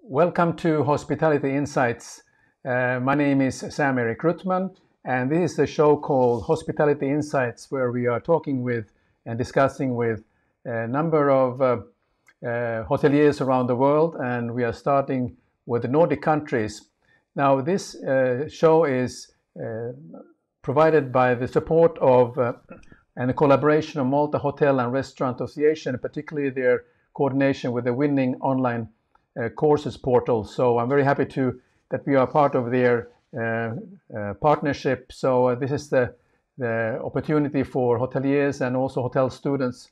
Welcome to Hospitality Insights. My name is Sam-Erik Ruttmann, and this is a show called Hospitality Insights, where we are talking with and discussing with a number of hoteliers around the world, and we are starting with the Nordic countries. Now, this show is provided by the support of and the collaboration of Malta Hotel and Restaurant Association, and particularly their coordination with the winning online courses portal. So I'm very happy that we are part of their partnership. So this is the opportunity for hoteliers and also hotel students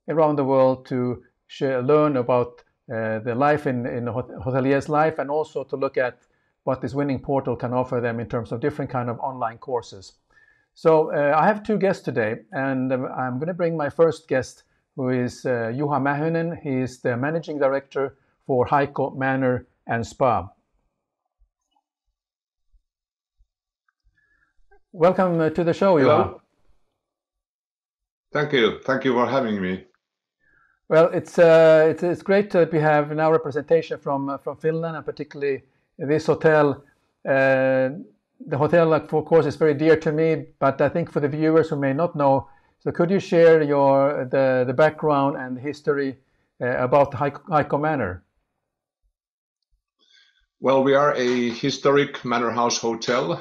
around the world to learn about the life in hoteliers' life, and also to look at what this winning portal can offer them in terms of different kind of online courses. So I have two guests today, and I'm going to bring my first guest, who is Juha Mähönen. He is the managing director for Haikko Manor and Spa. Welcome to the show, Juha. Thank you. Thank you for having me. Well, it's great that we have now representation from Finland, and particularly this hotel. The hotel, of course, is very dear to me, but I think for the viewers who may not know, so could you share the background and the history about Haikko Manor? Well, we are a historic manor house hotel.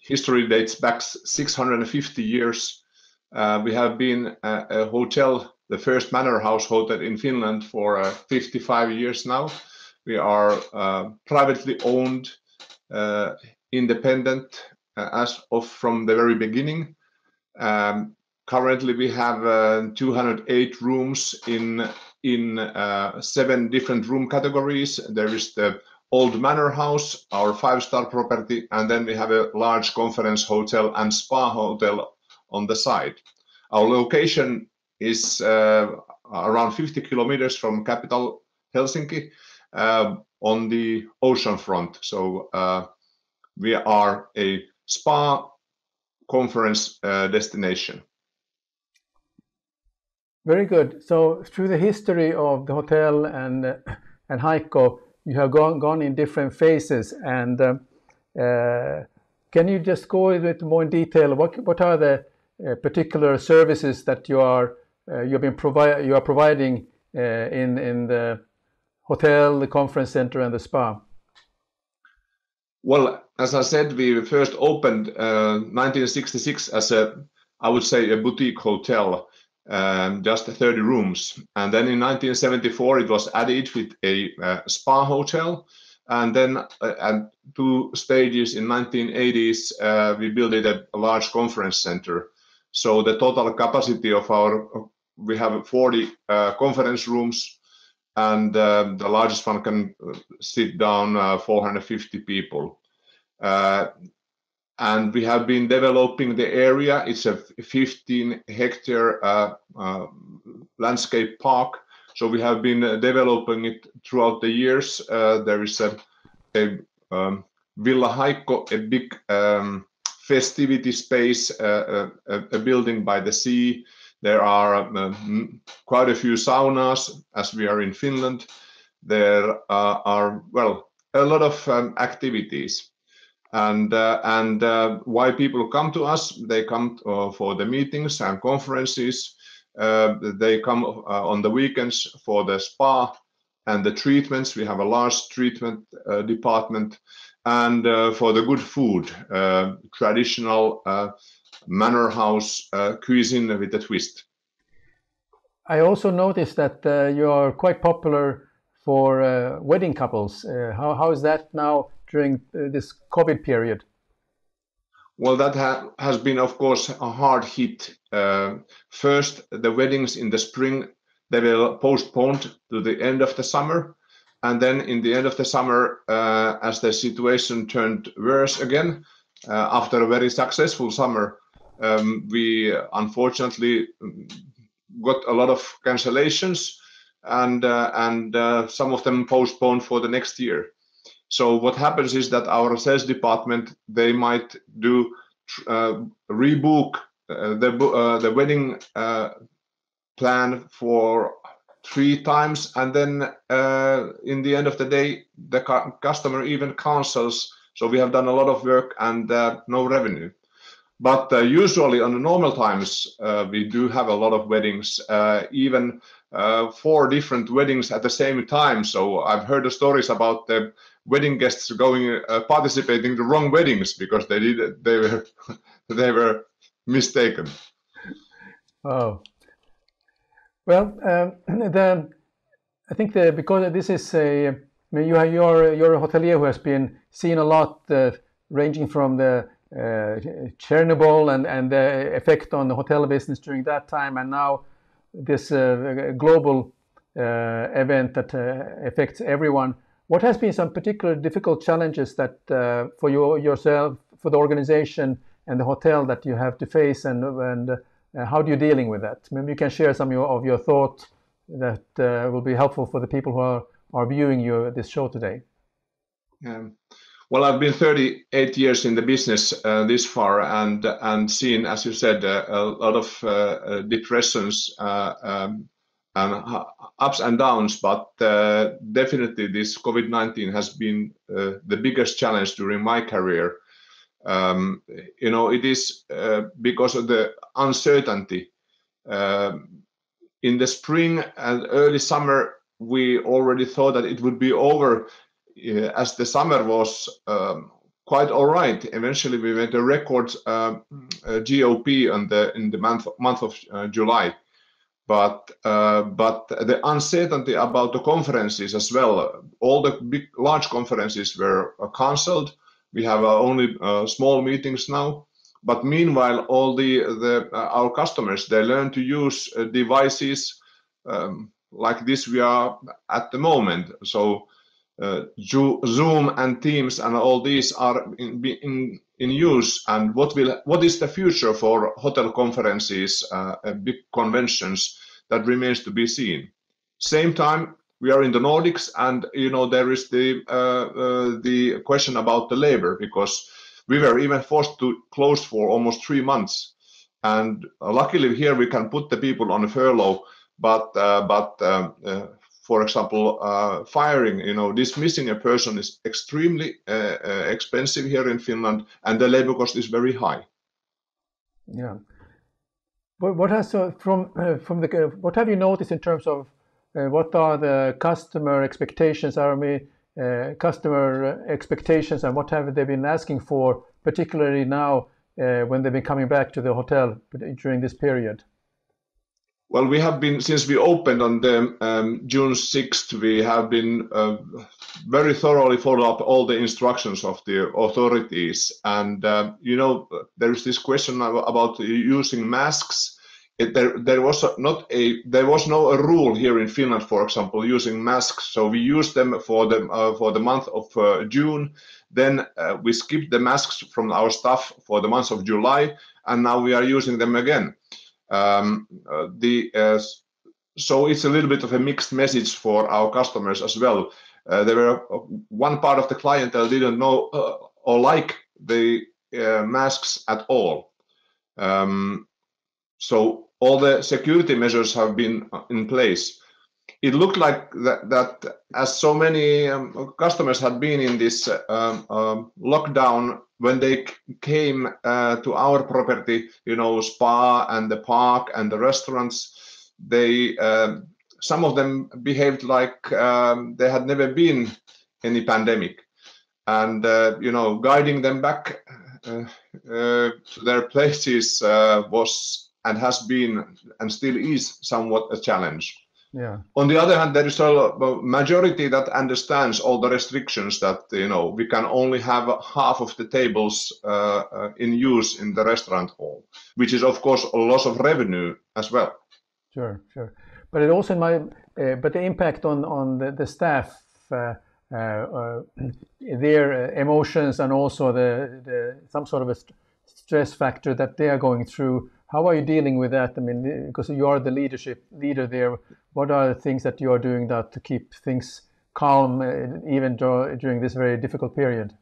History dates back 650 years. We have been a hotel, the first manor house hotel in Finland, for 55 years now. We are privately owned, independent as of from the very beginning. Currently, we have 208 rooms in 7 different room categories. There is the old manor house, our 5-star property, and then we have a large conference hotel and spa hotel on the side. Our location is around 50 kilometers from capital Helsinki, on the ocean front. So we are a spa conference destination. Very good. So through the history of the hotel and Haikko, you have gone in different phases. And can you just go a bit more in detail? What are the particular services that you are providing in the hotel, the conference center, and the spa? Well, as I said, we first opened 1966 as I would say, a boutique hotel. Just 30 rooms, and then in 1974 it was added with a spa hotel, and then at 2 stages in 1980s we built a large conference center. So the total capacity of we have 40 conference rooms, and the largest one can sit down 450 people. And we have been developing the area. It's a 15-hectare landscape park. So we have been developing it throughout the years. There is a Villa Haikko, a big festivity space, a building by the sea. There are quite a few saunas, as we are in Finland. There are, well, a lot of activities. And why people come to us? They come for the meetings and conferences. They come on the weekends for the spa and the treatments. We have a large treatment department, and for the good food, traditional manor house cuisine with a twist. I also noticed that you are quite popular for wedding couples. How is that now during this COVID period? Well, that has been, of course, a hard hit. First, the weddings in the spring, they were postponed to the end of the summer. And then in the end of the summer, as the situation turned worse again, after a very successful summer, we unfortunately got a lot of cancellations, and some of them postponed for the next year. So what happens is that our sales department, they might do rebook the wedding plan for 3 times, and then in the end of the day, the customer even cancels. So we have done a lot of work and no revenue. But usually on the normal times, we do have a lot of weddings, even 4 different weddings at the same time. So I've heard the stories about the wedding guests going participating in the wrong weddings because they were mistaken. Oh. Well, I think because this is you're a hotelier who has been seen a lot, ranging from the Chernobyl and the effect on the hotel business during that time, and now this global event that affects everyone. What has been some particular difficult challenges that for yourself, for the organization and the hotel that you have to face, and how do you dealing with that? Maybe you can share some of your thoughts that will be helpful for the people who are viewing this show today. Well, I've been 38 years in the business this far, and seen, as you said, a lot of depressions and ups and downs. But definitely, this COVID-19 has been the biggest challenge during my career. It is because of the uncertainty. In the spring and early summer, we already thought that it would be over, as the summer was quite all right. Eventually, we made a record GOP in the month of July. But the uncertainty about the conferences as well. All the large conferences were cancelled. We have only small meetings now. But meanwhile, all our customers, they learn to use devices like this we are at the moment. So Zoom and Teams and all these are in use. And what is the future for hotel conferences, big conventions? That remains to be seen. Same time, we are in the Nordics, and there is the question about the labor, because we were even forced to close for almost 3 months. And luckily here we can put the people on a furlough, but for example, firing, dismissing a person is extremely expensive here in Finland, and the labor cost is very high. Yeah. But what have you noticed in terms of what are the customer expectations? Customer expectations, and what have they been asking for, particularly now when they've been coming back to the hotel during this period? Well, we have been, since we opened on the June 6th, we have been very thoroughly follow up all the instructions of the authorities. And, there is this question about using masks. There was no rule here in Finland, for example, using masks. So we used them for the month of June. Then we skipped the masks from our staff for the month of July, and now we are using them again. So it's a little bit of a mixed message for our customers as well. There were one part of the clientele didn't know or like the masks at all. So all the security measures have been in place. It looked like that as so many customers had been in this lockdown, when they came to our property, spa and the park and the restaurants, some of them behaved like they had never been any pandemic, and guiding them back to their places was and has been and still is somewhat a challenge. Yeah. On the other hand, there is a majority that understands all the restrictions, that we can only have half of the tables in use in the restaurant hall, which is of course a loss of revenue as well. Sure. But it also but the impact on the staff, their emotions, and also the some sort of a stress factor that they are going through. How are you dealing with that? I mean, because you are the leader there, what are the things that you are doing to keep things calm, even during this very difficult period?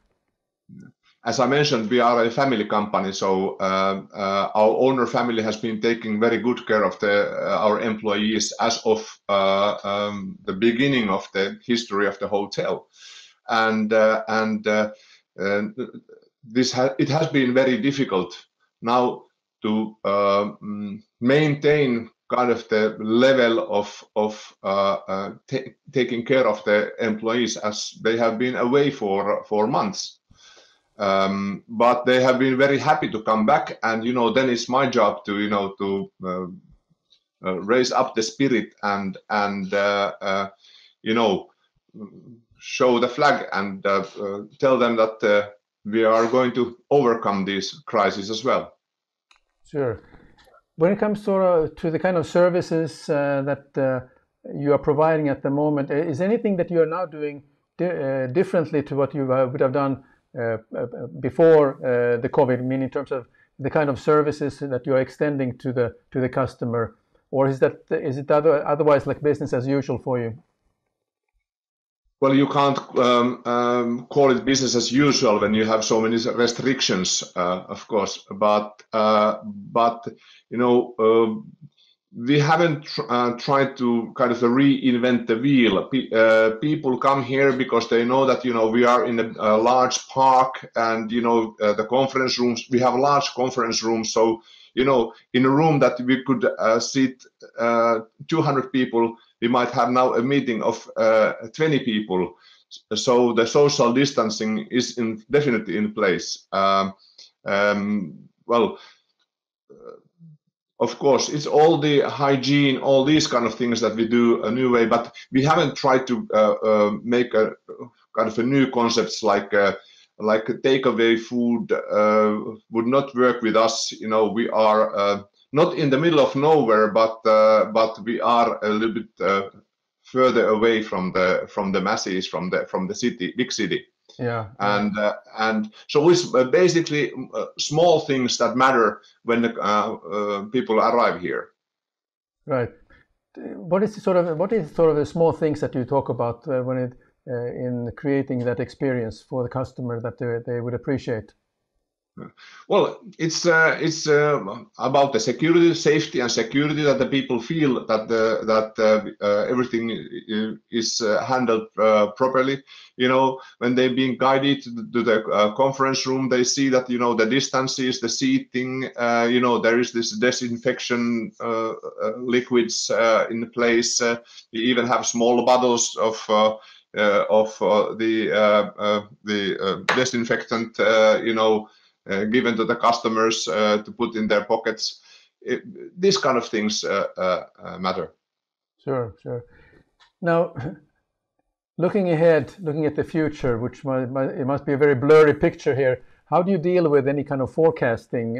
as I mentioned, we are a family company, so our owner family has been taking very good care of our employees as of the beginning of the history of the hotel, and it has been very difficult now to maintain kind of the level of taking care of the employees, as they have been away for months. But they have been very happy to come back, and then it's my job to raise up the spirit and show the flag and tell them that we are going to overcome this crisis as well. Sure. When it comes to the kind of services that you are providing at the moment, is anything that you are now doing differently to what you would have done before the COVID? I mean, in terms of the kind of services that you are extending to the customer, or is it otherwise like business as usual for you? Well, you can't call it business as usual when you have so many restrictions, of course. But we haven't tried to kind of reinvent the wheel. People come here because they know that we are in a large park, and the conference rooms. We have large conference rooms, so in a room that we could seat 200 people, we might have now a meeting of 20 people. So the social distancing is definitely in place. Of course, it's all the hygiene, all these kind of things that we do a new way, but we haven't tried to make a kind of a new concepts like takeaway food would not work with us. We are not in the middle of nowhere, but we are a little bit further away from the masses, from the city, big city. Yeah. And so it's basically small things that matter when the people arrive here. Right. What is sort of the small things that you talk about when in creating that experience for the customer that they would appreciate? Well, it's about the security, safety, and security, that the people feel that everything is handled properly. When they're being guided to the conference room, they see that the distances, the seating, there is this disinfection liquids in place. We even have small bottles of the disinfectant, given to the customers to put in their pockets. These kind of things matter. Sure. Now, looking ahead, looking at the future, which it must be a very blurry picture here. How do you deal with any kind of forecasting?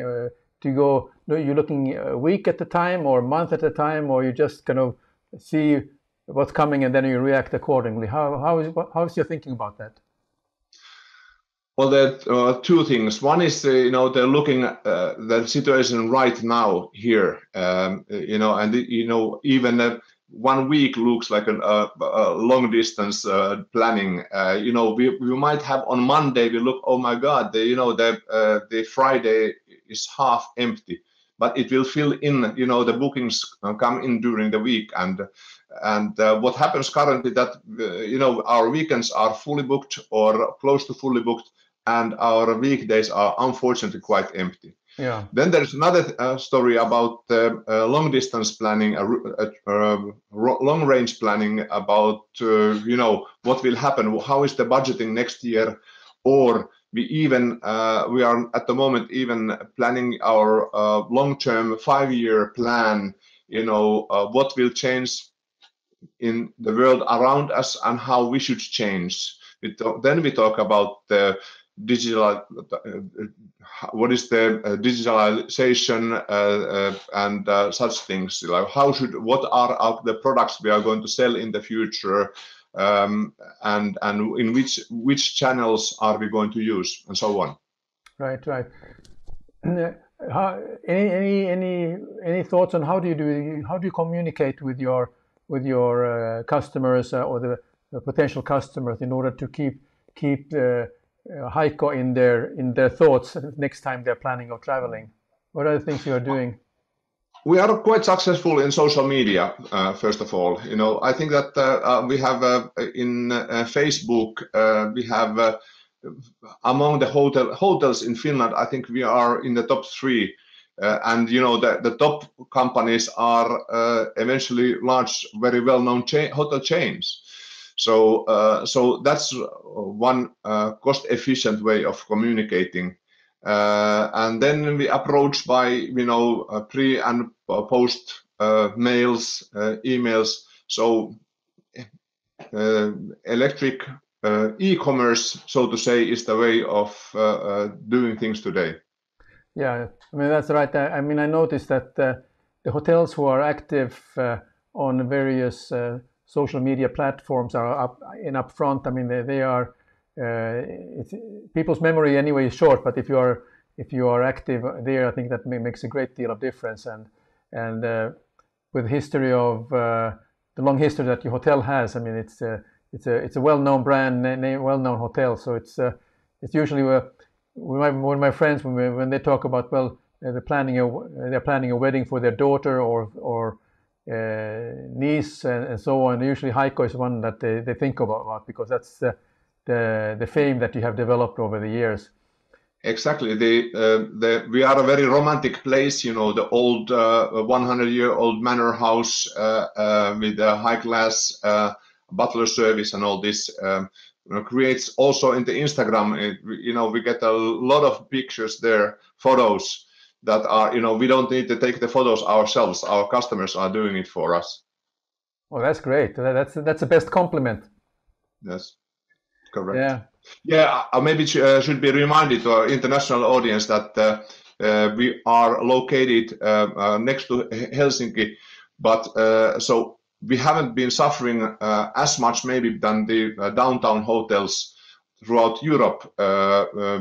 You're looking a week at a time, or a month at a time, or you just kind of see what's coming and then you react accordingly? How is your thinking about that? Well, there are two things. One is, they're looking at the situation right now here, and even 1 week looks like a long distance planning. We might have on Monday, we look, oh my God, the Friday is half empty, but it will fill in. The bookings come in during the week, and what happens currently that our weekends are fully booked or close to fully booked, and our weekdays are unfortunately quite empty. Yeah. Then there's another story about long distance planning, long range planning about what will happen, how is the budgeting next year, or we are at the moment even planning our long-term 5-year plan. What will change in the world around us and how we should change. Then we talk about the digital, what is the digitalization and such things, like what are the products we are going to sell in the future, and in which channels are we going to use, and so on. Right. Any thoughts on how do you communicate with your customers or the potential customers in order to keep Haikko in their thoughts next time they're planning of traveling? What are the things you are doing? We are quite successful in social media. First of all, I think that we have in Facebook. We have among the hotels in Finland. I think we are in the top 3. And the top companies are eventually large, very well-known hotel chains. So that's one cost-efficient way of communicating. And then we approach by pre and post mails, emails. So electric e-commerce, so to say, is the way of doing things today. Yeah, I mean, that's right. I mean, I noticed that the hotels who are active on various social media platforms are up front. I mean, they are. People's memory anyway is short, but if you are active there, I think that makes a great deal of difference. And with history of the long history that your hotel has, I mean, it's a well-known brand name, well-known hotel. So it's usually one of my friends when they talk about they're planning a wedding for their daughter or niece and so on. Usually Haikko is one that they think about because that's the fame that you have developed over the years. Exactly. We are a very romantic place, the old 100-year-old manor house with a high-class butler service and all this creates also in the Instagram. We get a lot of pictures there, photos that are, we don't need to take the photos ourselves. Our customers are doing it for us. Oh, that's great. That's the best compliment. Yes. Correct. Yeah. Maybe should be reminded to our international audience that we are located next to Helsinki, but so we haven't been suffering as much maybe than the downtown hotels throughout Europe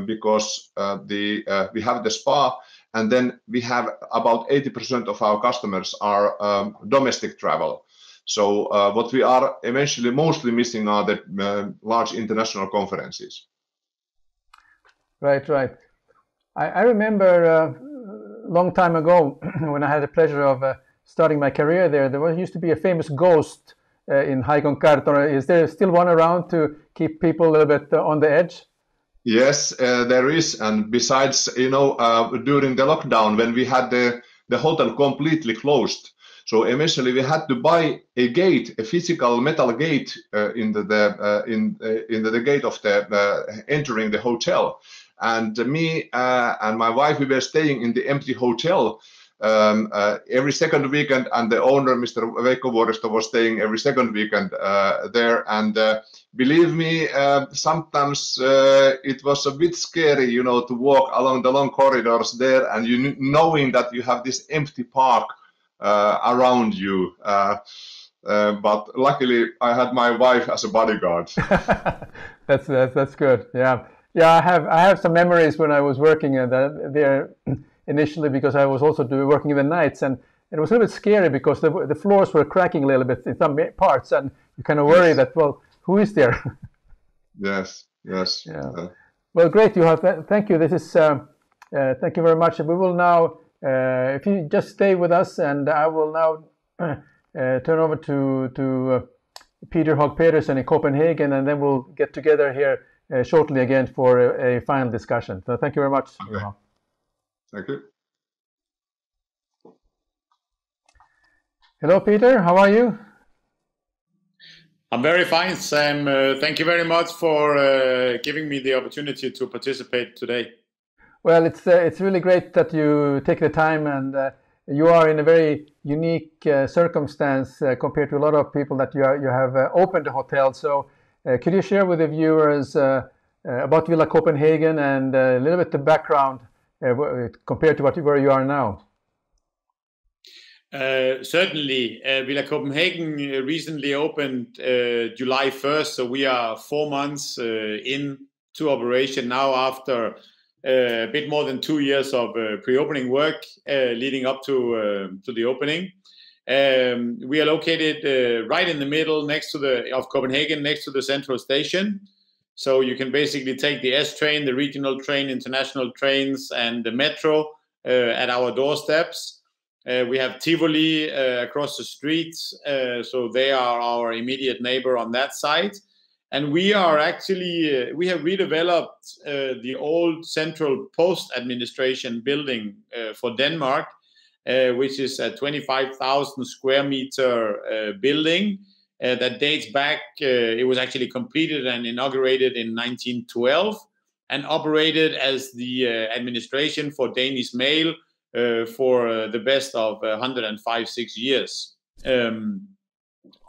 because we have the spa, and then we have about 80% of our customers are domestic travel. So what we are eventually mostly missing are the large international conferences. Right. I remember a long time ago when I had the pleasure of starting my career there used to be a famous ghost in Haikon Kartano. Is there still one around to keep people a little bit on the edge? Yes, there is. And besides, during the lockdown, when we had the hotel completely closed, so eventually we had to buy a gate, a physical metal gate in the gate of the entering the hotel. And me and my wife, we were staying in the empty hotel every second weekend, and the owner, Mr. Veikko Vuoristo, was staying every second weekend there. And believe me, sometimes it was a bit scary, to walk along the long corridors there, and knowing that you have this empty park around you. But luckily, I had my wife as a bodyguard. That's good. Yeah. I have some memories when I was working there initially, because I was also working in the nights, and it was a little bit scary because the floors were cracking a little bit in some parts, and you kind of worry that, well, who is there? Yes. Yeah. Well, great, Juha. Thank you. This is thank you very much. We will now, if you just stay with us, and I will now turn over to Peter Hogh Pedersen in Copenhagen, and then we'll get together here shortly again for a final discussion. So thank you very much, Okay. Juha. Thank you. Hello, Peter. How are you? I'm very fine, Sam. Thank you very much for giving me the opportunity to participate today. Well, it's really great that you take the time, and you are in a very unique circumstance compared to a lot of people that you have opened a hotel. So could you share with the viewers about Villa Copenhagen and a little bit the background compared to where you are now? Certainly. Villa Copenhagen recently opened July 1st, so we are 4 months into operation now, after a bit more than 2 years of pre-opening work leading up to the opening. We are located right in the middle of Copenhagen, next to the central station. So you can basically take the S train, the regional train, international trains, and the metro at our doorsteps. We have Tivoli across the streets, so they are our immediate neighbor on that side. And we are actually, we have redeveloped the old central post administration building for Denmark, which is a 25,000 square meter building that dates back. It was actually completed and inaugurated in 1912 and operated as the administration for Danish Mail for the best of 105-6 years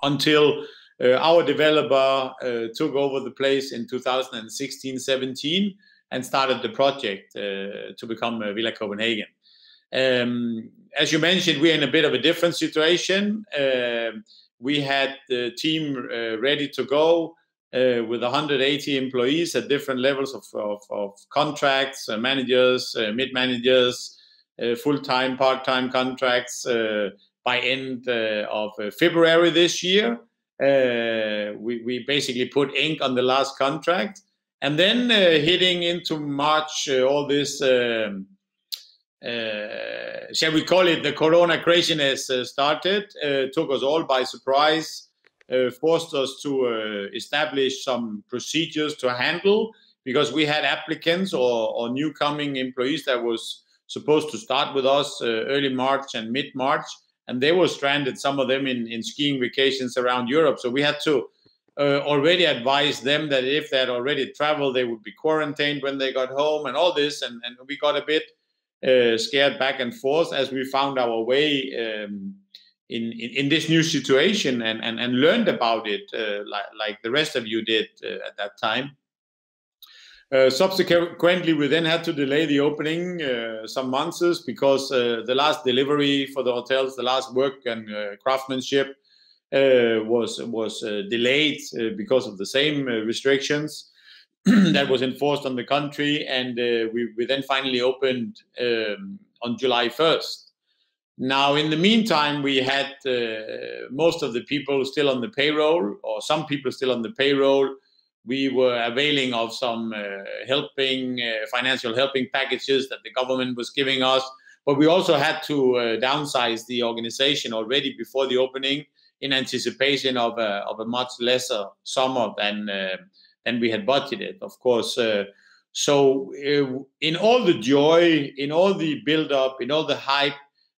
until our developer took over the place in 2016-17 and started the project to become Villa Copenhagen. As you mentioned, we're in a bit of a different situation. We had the team ready to go with 180 employees at different levels of contracts, managers, mid-managers, full-time, part-time contracts by end of February this year. We basically put ink on the last contract, and then hitting into March, all this, shall we call it, the Corona craziness started, took us all by surprise, forced us to establish some procedures to handle, because we had applicants or new coming employees that was supposed to start with us early March and mid-March, and they were stranded, some of them in skiing vacations around Europe. So we had to already advise them that if they had already traveled, they would be quarantined when they got home and all this. And we got a bit scared back and forth as we found our way in this new situation and learned about it like the rest of you did at that time. Subsequently, we then had to delay the opening some months because the last delivery for the hotels, the last work and craftsmanship was delayed because of the same restrictions that was enforced on the country. And we then finally opened on July 1st. Now, in the meantime, we had most of the people still on the payroll, or some people still on the payroll. We were availing of some financial helping packages that the government was giving us. But we also had to downsize the organization already before the opening in anticipation of a much lesser summer than we had budgeted, of course. So in all the joy, in all the build-up, in all the hype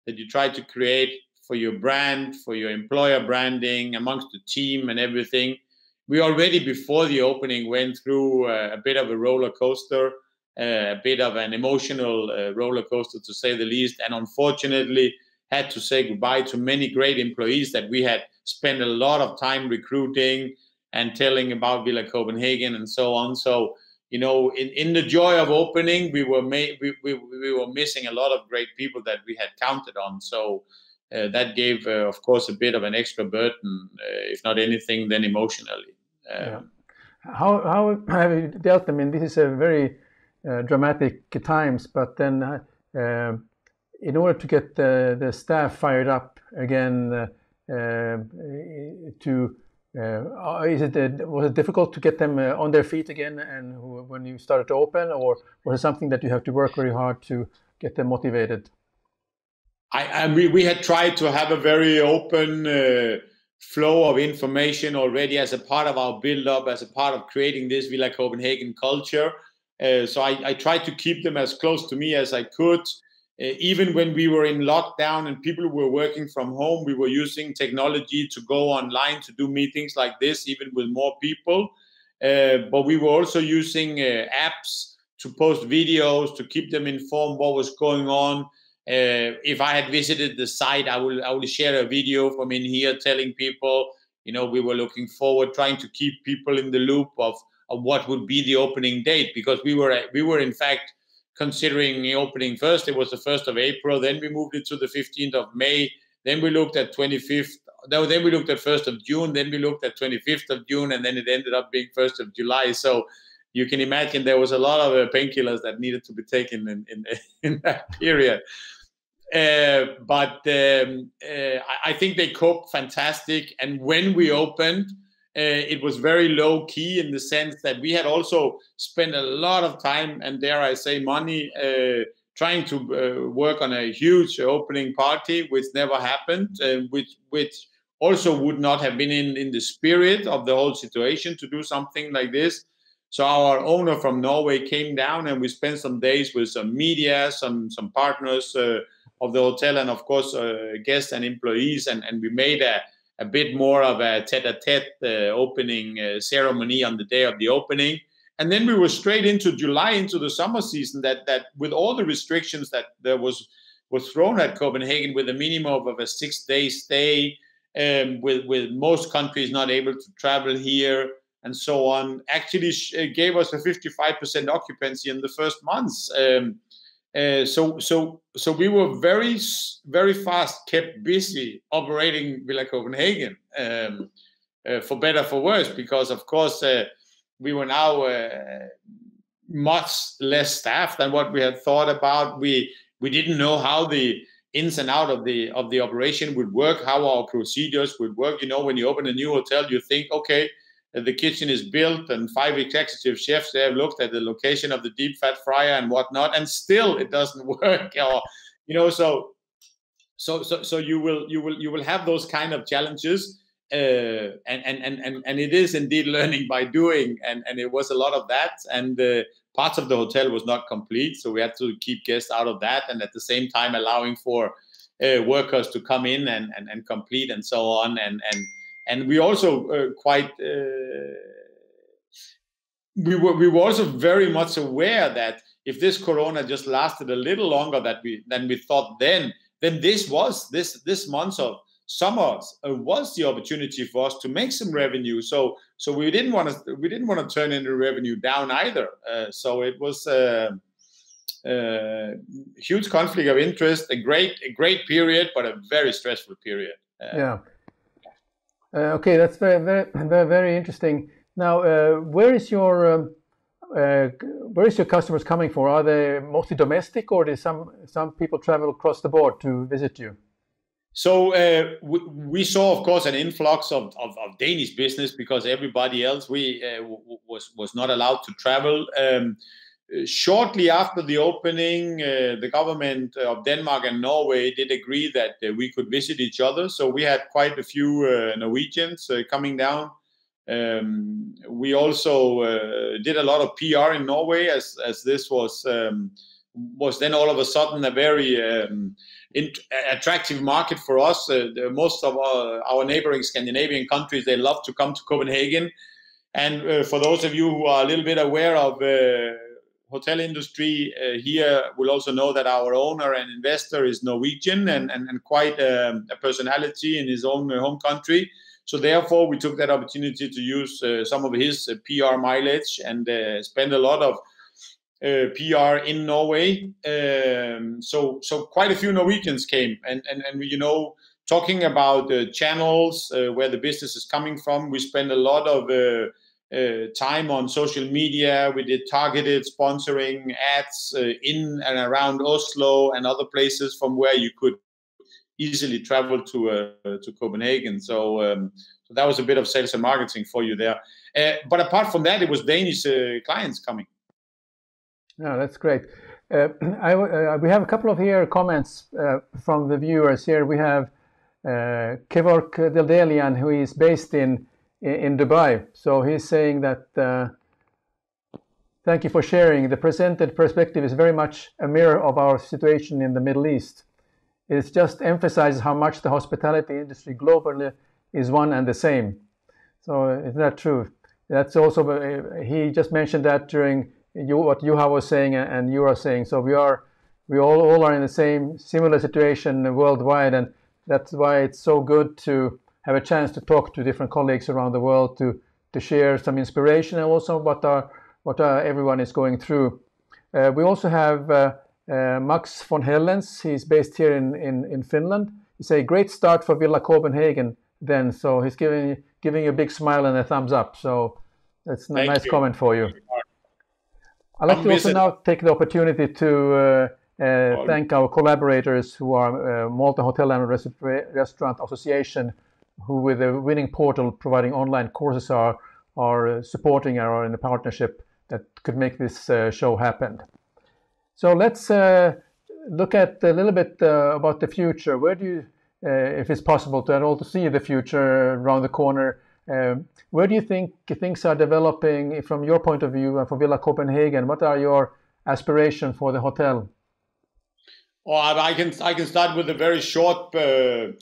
that you try to create for your brand, for your employer branding, amongst the team and everything, we already before the opening went through a bit of a roller coaster, a bit of an emotional roller coaster, to say the least, and unfortunately had to say goodbye to many great employees that we had spent a lot of time recruiting and telling about Villa Copenhagen and so on. So, you know, in the joy of opening, we were missing a lot of great people that we had counted on. So that gave, of course, a bit of an extra burden, if not anything, then emotionally. Yeah. How have you dealt? I mean, this is a very dramatic times, but then in order to get the staff fired up again, was it difficult to get them on their feet again? And when you started to open, or was it something that you have to work very hard to get them motivated? We had tried to have a very open flow of information already as a part of our build-up, as a part of creating this Villa Copenhagen culture. So I tried to keep them as close to me as I could. Even when we were in lockdown and people were working from home, we were using technology to go online to do meetings like this, even with more people. But we were also using apps to post videos, to keep them informed what was going on. If I had visited the site, I will share a video from in here telling people, you know, we were looking forward, trying to keep people in the loop of what would be the opening date, because we were in fact considering the opening first. It was the 1st of April, then we moved it to the 15th of May, then we looked at 25th, then we looked at 1st of June, then we looked at 25th of June, and then it ended up being 1st of July. So you can imagine there was a lot of painkillers that needed to be taken in that period. But I think they coped fantastic. And when we opened, It was very low key in the sense that we had also spent a lot of time and, dare I say, money trying to work on a huge opening party, which never happened, which also would not have been in the spirit of the whole situation to do something like this. So our owner from Norway came down, and we spent some days with some media, some partners of the hotel, and of course guests and employees, and we made a bit more of a tete-a-tete opening ceremony on the day of the opening. And then we were straight into July, into the summer season, that with all the restrictions that there was thrown at Copenhagen, with a minimum of a 6-day stay, with most countries not able to travel here and so on, actually gave us a 55% occupancy in the first months. So we were very, very fast kept busy operating Villa Copenhagen, for better, for worse, because of course we were now much less staffed than what we had thought about. We didn't know how the ins and out of the operation would work, how our procedures would work. You know, when you open a new hotel, you think, okay, the kitchen is built and 5 executive chefs, they have looked at the location of the deep fat fryer and whatnot, and still it doesn't work. Or, you know, so you will have those kind of challenges, and it is indeed learning by doing, and it was a lot of that, and parts of the hotel was not complete, so we had to keep guests out of that, and at the same time allowing for workers to come in and complete and so on, and we also we were also very much aware that if this corona just lasted a little longer than we thought, then this month of summer was the opportunity for us to make some revenue. So we didn't want to turn any revenue down either. So it was a huge conflict of interest, a great period, but a very stressful period. Yeah. Okay, that's very, very, very, very interesting. Now, where is your customers coming from? Are they mostly domestic, or do some people travel across the board to visit you? So we saw, of course, an influx of Danish business, because everybody else was not allowed to travel. Shortly after the opening, the government of Denmark and Norway did agree that we could visit each other. So we had quite a few Norwegians coming down. We also did a lot of PR in Norway, as this was then all of a sudden a very attractive market for us. Most of our neighboring Scandinavian countries, they love to come to Copenhagen. And for those of you who are a little bit aware of hotel industry here, will also know that our owner and investor is Norwegian and quite a personality in his own home country. So therefore, we took that opportunity to use some of his PR mileage and spend a lot of PR in Norway. So quite a few Norwegians came, and you know, talking about channels where the business is coming from, we spend a lot of time on social media. We did targeted sponsoring ads in and around Oslo and other places from where you could easily travel to Copenhagen. So that was a bit of sales and marketing for you there. But apart from that, it was Danish clients coming. No, that's great. We have a couple of comments from the viewers here. We have Kevork Deldelian, who is based in Dubai. So he's saying that thank you for sharing. The presented perspective is very much a mirror of our situation in the Middle East. It just emphasizes how much the hospitality industry globally is one and the same. So isn't that true? That's also, he just mentioned that during what Juha was saying and you are saying. So we all are in the same similar situation worldwide, and that's why it's so good to have a chance to talk to different colleagues around the world to share some inspiration and also what everyone is going through. We also have Max von Hellens. He's based here in Finland. He's a great start for Villa Copenhagen then. So he's giving you a big smile and a thumbs up. So that's a nice comment for you. I'd like to also now take the opportunity to thank our collaborators who are Malta Hotel and Restaurant Association, who with the winning portal providing online courses are supporting or in a partnership that could make this show happen. So let's look at a little bit about the future. Where do you, if it's possible to also see the future around the corner, where do you think things are developing from your point of view and for Villa Copenhagen? What are your aspirations for the hotel? Well, I can start with a very short-term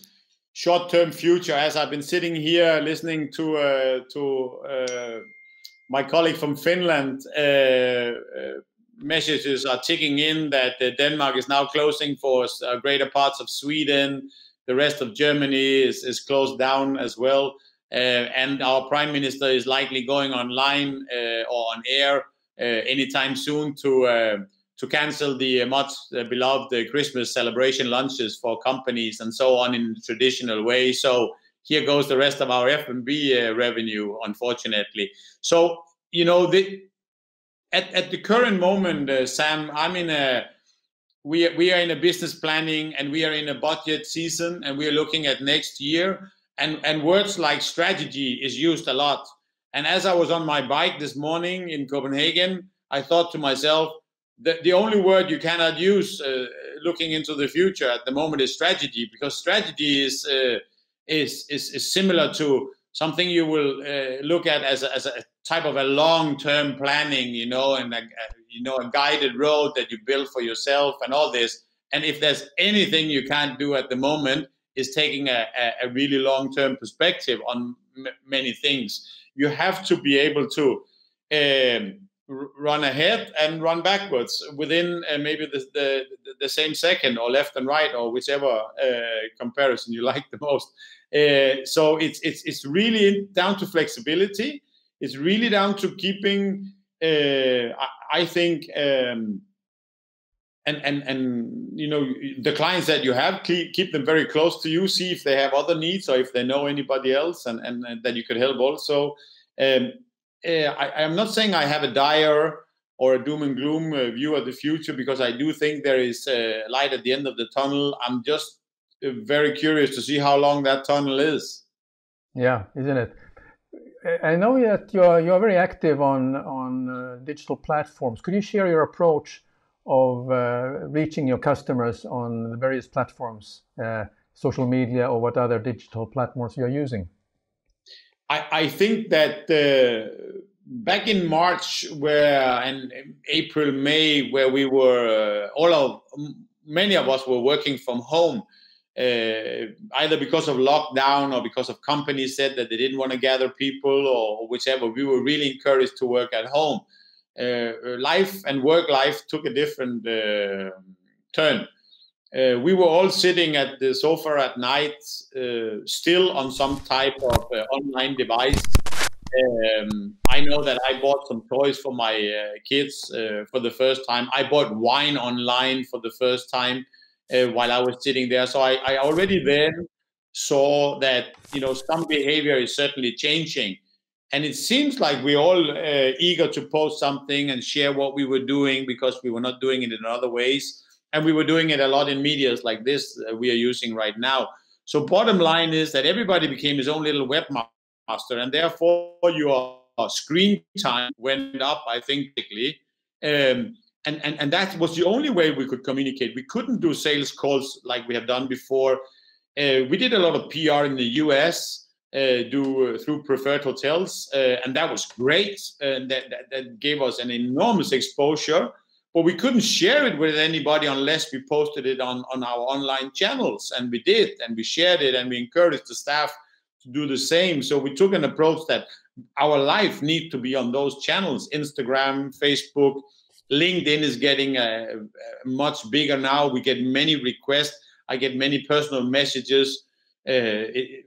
future. As I've been sitting here listening to my colleague from Finland, messages are ticking in that Denmark is now closing for greater parts of Sweden. The rest of Germany is closed down as well. And our Prime Minister is likely going online or on air anytime soon to cancel the much beloved Christmas celebration lunches for companies and so on in the traditional way. So here goes the rest of our F&B revenue, unfortunately. So, you know, at the current moment, Sam, we are in a business planning and we are in a budget season and we are looking at next year. And words like strategy is used a lot. And as I was on my bike this morning in Copenhagen, I thought to myself, the only word you cannot use looking into the future at the moment is strategy, because strategy is similar to something you will look at as a type of a long-term planning, you know, and a guided road that you build for yourself and all this. And if there's anything you can't do at the moment, is taking a really long-term perspective on many things. You have to be able to run ahead and run backwards within maybe the same second, or left and right, or whichever comparison you like the most. So it's really down to flexibility. It's really down to keeping, I think, and you know, the clients that you have, keep them very close to you, see if they have other needs or if they know anybody else and that you could help also. I'm not saying I have a dire or a doom and gloom view of the future, because I do think there is light at the end of the tunnel. I'm just very curious to see how long that tunnel is. Yeah, isn't it? I know that you're very active on digital platforms. Could you share your approach of reaching your customers on the various platforms, social media or what other digital platforms you're using? I think that back in March, and April, May, where we were, many of us were working from home, either because of lockdown or because of companies said that they didn't want to gather people or whichever. We were really encouraged to work at home. Life and work life took a different turn. We were all sitting at the sofa at night, still on some type of online device. I know that I bought some toys for my kids for the first time. I bought wine online for the first time while I was sitting there. So I already then saw that, you know, some behavior is certainly changing. And it seems like we're all eager to post something and share what we were doing, because we were not doing it in other ways. And we were doing it a lot in medias like this we are using right now. So bottom line is that everybody became his own little webmaster, and therefore your screen time went up, I think, quickly. And that was the only way we could communicate. We couldn't do sales calls like we have done before. We did a lot of PR in the US. Through preferred hotels, and that was great. That gave us an enormous exposure, but we couldn't share it with anybody unless we posted it on our online channels, and we did, and we shared it, and we encouraged the staff to do the same. So we took an approach that our life needs to be on those channels: Instagram, Facebook, LinkedIn is getting much bigger now. We get many requests. I get many personal messages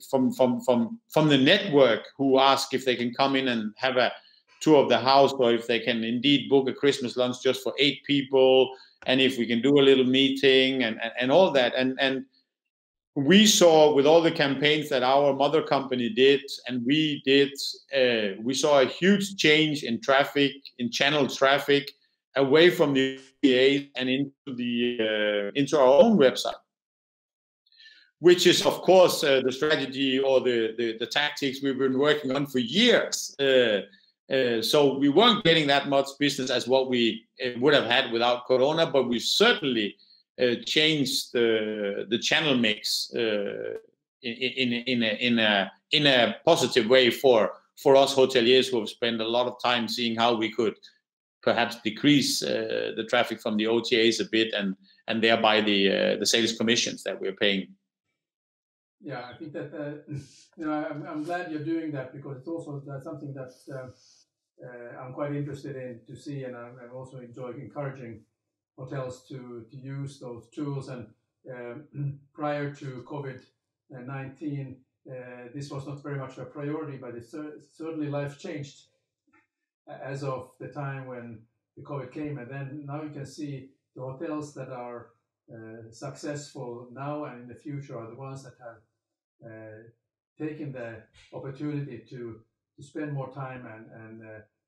from the network who ask if they can come in and have a tour of the house, or if they can indeed book a Christmas lunch just for 8 people, and if we can do a little meeting and all that. And we saw with all the campaigns that our mother company did and we did, we saw a huge change in traffic, in channel traffic, away from the PA and into our own website. which is, of course, the strategy or the tactics we've been working on for years. So we weren't getting that much business as what we would have had without Corona, but we certainly changed the channel mix in a positive way for us hoteliers who have spent a lot of time seeing how we could perhaps decrease the traffic from the OTAs a bit and thereby the sales commissions that we're paying. Yeah, I think that I'm glad you're doing that, because it's also something that I'm quite interested in to see, and I also enjoy encouraging hotels to use those tools. And prior to COVID-19, this was not very much a priority, but it's certainly life changed as of the time when the COVID came. And then now you can see the hotels that are successful now and in the future are the ones that have taken the opportunity to spend more time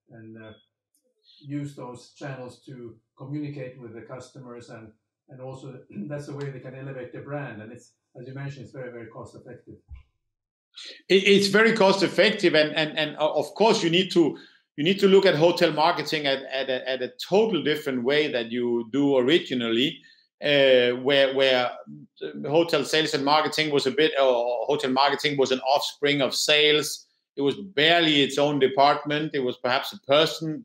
and use those channels to communicate with the customers, and also that's the way they can elevate their brand. And it's, as you mentioned, it's very, very cost effective. It's very cost effective, and of course you need to look at hotel marketing at a total different way that you do originally. Where hotel sales and marketing was hotel marketing was an offspring of sales. It was barely its own department. It was perhaps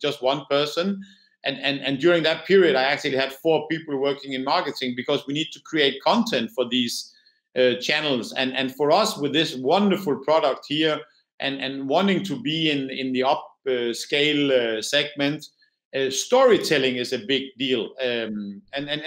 just one person. And during that period, I actually had 4 people working in marketing, because we need to create content for these channels. And for us, with this wonderful product here and wanting to be in the upscale segment, storytelling is a big deal, and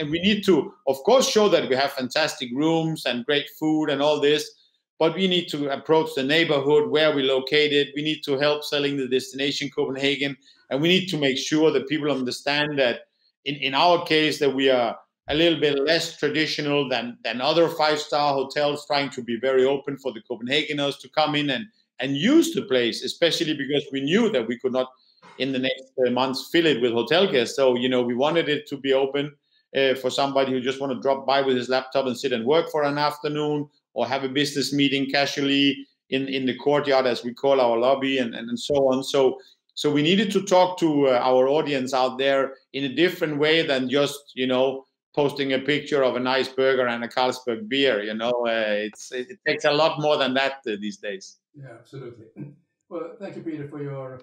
we need to, of course, show that we have fantastic rooms and great food and all this, but we need to approach the neighborhood where we're located. We need to help selling the destination Copenhagen, and we need to make sure that people understand that in our case that we are a little bit less traditional than other 5-star hotels, trying to be very open for the Copenhageners to come in and use the place, especially because we knew that we could not in the next months fill it with hotel guests. So, we wanted it to be open for somebody who just want to drop by with his laptop and sit and work for an afternoon, or have a business meeting casually in the courtyard, as we call our lobby, and so on. So we needed to talk to our audience out there in a different way than just, posting a picture of a nice burger and a Carlsberg beer. It takes a lot more than that these days. Yeah, absolutely. Well, thank you, Peter, for your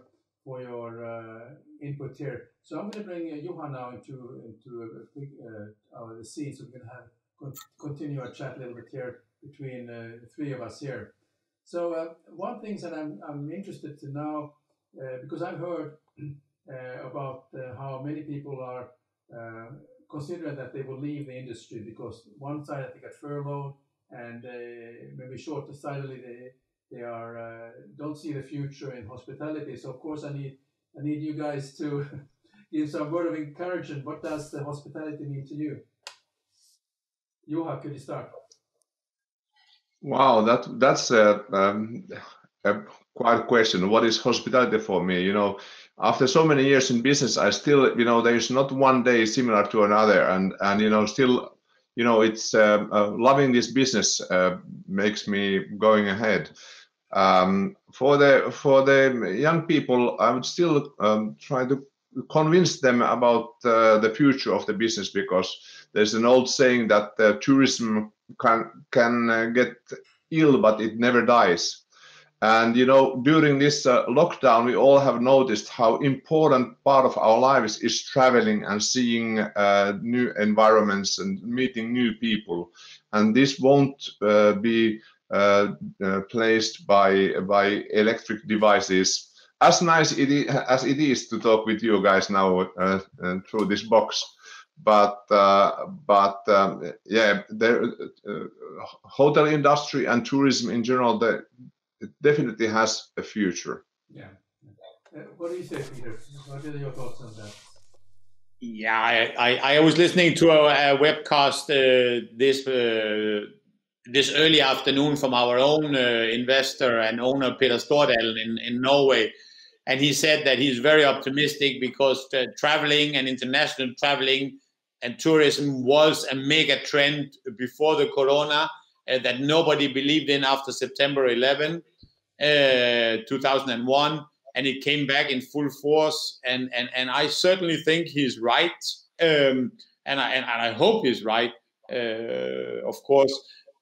input here. So I'm going to bring Juha now into the scene, so we can continue our chat a little bit here between the 3 of us here. So one thing that I'm interested to know, because I've heard about how many people are considering that they will leave the industry, because one side they got furloughed, and maybe short-sightedly they are don't see the future in hospitality. So of course I need you guys to give some word of encouragement. What does the hospitality mean to you? Juha, could you start? Wow, that's a quite a question. What is hospitality for me? After so many years in business, I still, there is not one day similar to another, and still, it's loving this business makes me going ahead. For the young people, I would still try to convince them about the future of the business, because there's an old saying that tourism can get ill, but it never dies. And during this lockdown, we all have noticed how important part of our lives is traveling and seeing new environments and meeting new people. And this won't be placed by electric devices. As nice as it is to talk with you guys now through this box, but yeah, the hotel industry and tourism in general, it definitely has a future. Yeah. What do you say, Peter? What are your thoughts on that? Yeah, I was listening to a webcast this early afternoon from our own investor and owner, Peter Stordalen in Norway. And he said that he's very optimistic because traveling and international traveling and tourism was a mega trend before the corona. that nobody believed in after September 11, 2001, and it came back in full force. And I certainly think he's right, and I hope he's right. Of course,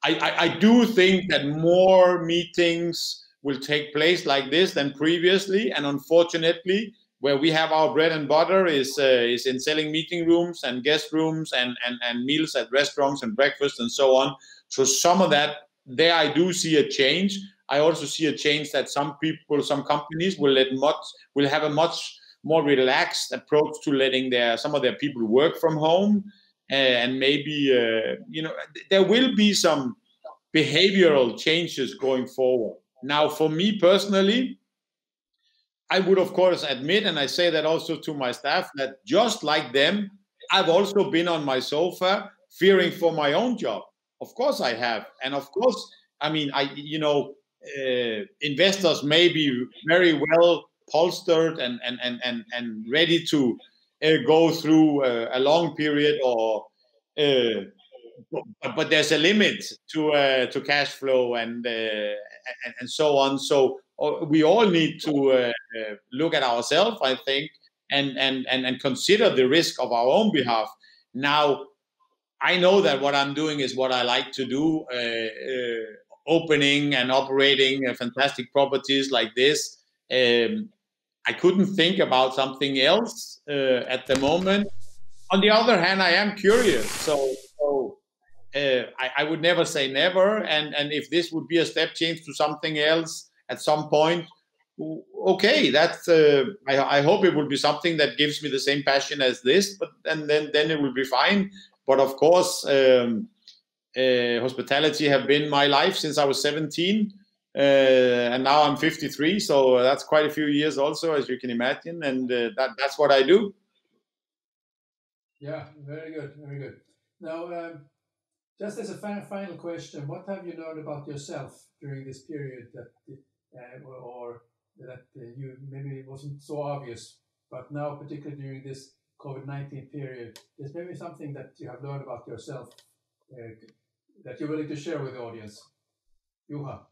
I do think that more meetings will take place like this than previously, and unfortunately, where we have our bread and butter is in selling meeting rooms and guest rooms and meals at restaurants and breakfast and so on. So some of that, there I do see a change. I also see a change that some people, some companies will have a much more relaxed approach to letting some of their people work from home, and maybe there will be some behavioral changes going forward. Now, for me personally, I would of course admit, and I say that also to my staff, that just like them, I've also been on my sofa fearing for my own job. Of course I have, and of course, I mean, investors may be very well polstered and ready to go through a long period, but there's a limit to cash flow and so on. So we all need to look at ourselves, I think, and consider the risk of our own behalf. Now, I know that what I'm doing is what I like to do, opening and operating fantastic properties like this. I couldn't think about something else at the moment. On the other hand, I am curious, so I would never say never. And if this would be a step change to something else at some point, okay, that's. I hope it will be something that gives me the same passion as this, but then it will be fine. But of course, hospitality have been my life since I was 17, and now I'm 53, so that's quite a few years also, as you can imagine, and that's what I do. Yeah, very good, very good. Now, just as a final question, what have you learned about yourself during this period that you maybe it wasn't so obvious, but now particularly during this COVID-19 period, there's maybe something that you have learned about yourself that you're willing to share with the audience? Juha.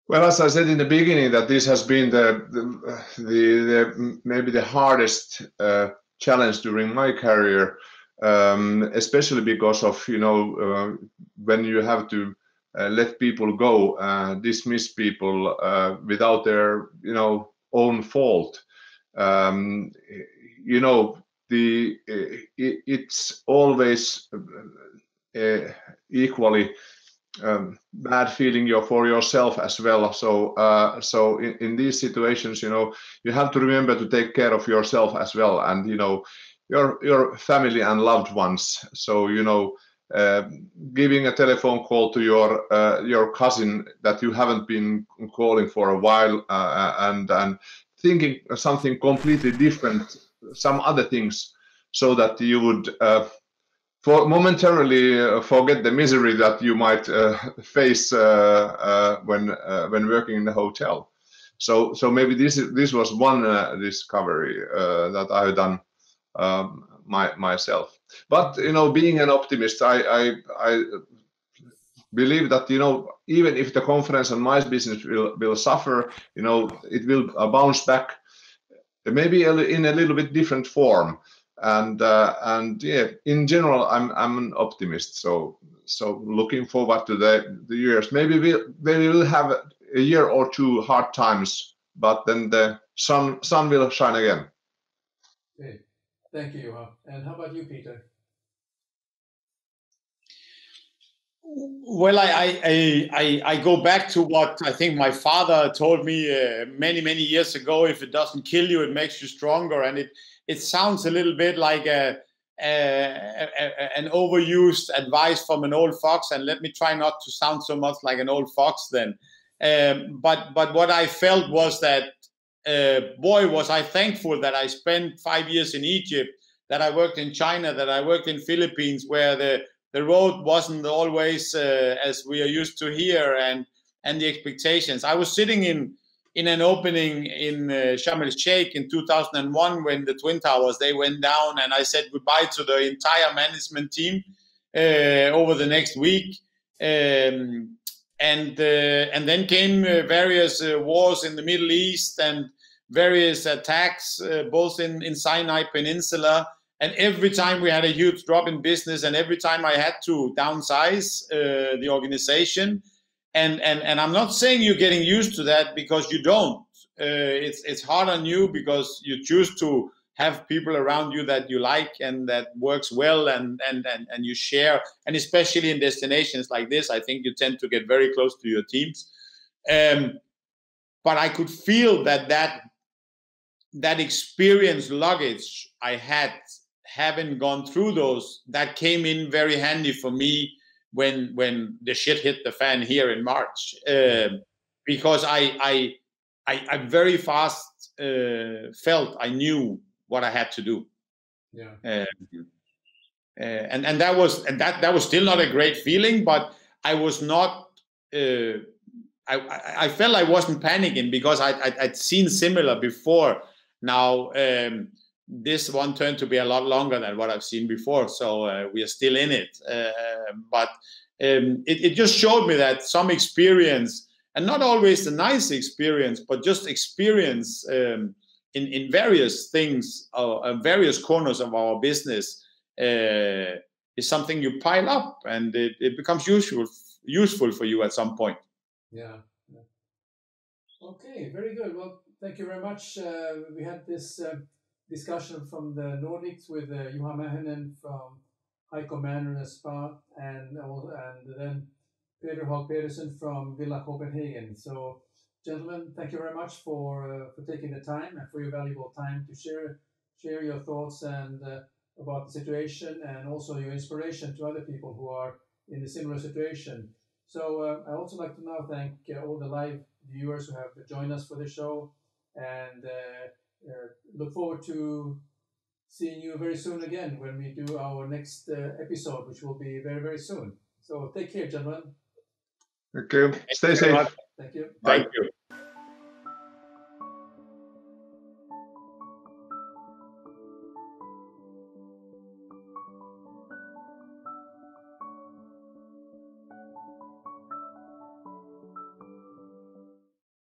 Well, as I said in the beginning, that this has been the maybe the hardest challenge during my career, especially because of when you have to let people go, dismiss people without their own fault. It's always equally bad feeling for yourself as well. So in these situations, you have to remember to take care of yourself as well, and your family and loved ones. So giving a telephone call to your cousin that you haven't been calling for a while, and thinking something completely different, some other things, so that you would momentarily forget the misery that you might face when working in the hotel. So maybe this was one discovery that I've done myself. But being an optimist, I believe that even if the conference and my business will suffer, it will bounce back, maybe in a little bit different form. And yeah, in general, I'm an optimist. So looking forward to the years. Maybe we will have a year or two hard times, but then the sun will shine again. Okay, thank you, Juha. And how about you, Peter? Well, I go back to what I think my father told me many years ago. If it doesn't kill you, it makes you stronger. And it sounds a little bit like an overused advice from an old fox. And let me try not to sound so much like an old fox then. But what I felt was that, boy, was I thankful that I spent 5 years in Egypt, that I worked in China, that I worked in Philippines, where the road wasn't always as we are used to here, and the expectations. I was sitting in an opening in Sharm el-Sheikh in 2001 when the Twin Towers, they went down, and I said goodbye to the entire management team over the next week. And then came various wars in the Middle East and various attacks, both in Sinai Peninsula. And every time we had a huge drop in business, and every time I had to downsize the organization. And I'm not saying you're getting used to that, because you don't. It's hard on you because you choose to have people around you that you like and that works well, and you share. And especially in destinations like this, I think you tend to get very close to your teams. But I could feel that experience luggage I had, having gone through those, that came in very handy for me when the shit hit the fan here in March, because I very fast felt I knew what I had to do. Yeah. And that was still not a great feeling, but I was not. I felt I wasn't panicking, because I'd seen similar before. Now this one turned to be a lot longer than what I've seen before, so we are still in it. But it just showed me that some experience, and not always a nice experience, but just experience in various things, various corners of our business, is something you pile up, and it becomes useful for you at some point. Yeah. Okay, very good. Well, thank you very much. We had this discussion from the Nordics with Juha Mähönen from Haikko Manor Spa, and then Peter Hogh Pedersen from Villa Copenhagen. So, gentlemen, thank you very much for taking the time and for your valuable time to share your thoughts and about the situation, and also your inspiration to other people who are in a similar situation. So I also like to now thank all the live viewers who have joined us for the show, and look forward to seeing you very soon again when we do our next episode, which will be very, very soon. So take care, gentlemen. Okay. Stay safe. Thank you. Thank you.